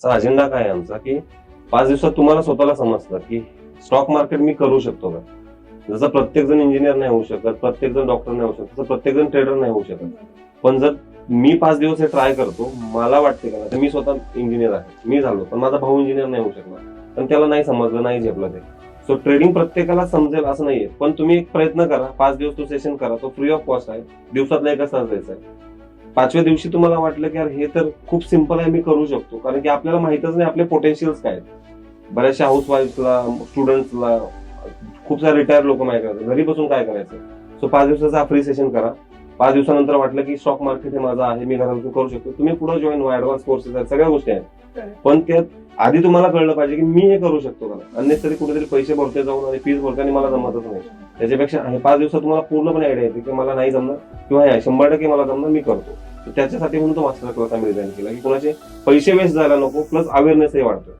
Agenda काय आहे आमचा की 5 दिवसात तुम्हाला स्वतःला समजतं की स्टॉक मार्केट मी करू शकतो का. जसं प्रत्येक जण इंजिनियर नाही होऊ शकत, प्रत्येक जण डॉक्टर नाही होऊ शकत, तसं प्रत्येक जण ट्रेडर नाही होऊ शकत. पण जर मी 5 दिवस हे ट्राय करतो, मला वाटते का तर मी स्वतः इंजिनियर आहे, मी झालो, पण माझा भाऊ इंजिनियर नाही होऊ शकणार, पण त्याला नाही समजलं, नाही झेपलं ते. सो ट्रेडिंग प्रत्येकाला समजेल असं नाहीये, पण तुम्ही एक प्रयत्न करा. 5 दिवस तो सेशन करा, तो फ्री ऑफ कॉस्ट आहे, दिवसातला 1 तास द्यायचा आहे. 5व्या दिवशी तुम्हाला वाटलं की यार हे तर खूप सिम्पल आहे, मी करू शकतो, कारण की आपल्याला माहितच नाही आपले पोटेन्शियल्स काय आहेत. बऱ्याचशा हाऊसवाईफला, स्टुडंट्सला, खूप सारे रिटायर लोक माहिती करतात घरी बसून काय करायचं. सो 5 दिवसाचा फ्री सेशन करा. 5 दिवसानंतर वाटलं की स्टॉक मार्केट हे माझं आहे, मी घरातून करू शकतो, तुम्ही पुढे जॉईन व्हा. ऍडव्हान्स कोर्सेस आहेत, सगळ्या गोष्टी आहेत, पण त्यात आधी तुम्हाला कळलं पाहिजे की मी हे करू शकतो का. अन्यथा कुठेतरी पैसे भरते जाऊन आणि फीस भरते आणि मला जमतच नाही. त्याच्यापेक्षा हे 5 दिवसात तुम्हाला पूर्णपणे आयडिया येते की मला नाही जमणार किंवा 100% मला जमणार, मी करतो. त्याच्यासाठी म्हणून तो मास्टर क्लास आम्ही डिझाईन केला की कोणाचे पैसे वेस्ट जायला नको, प्लस अवेअरनेसही वाढतो.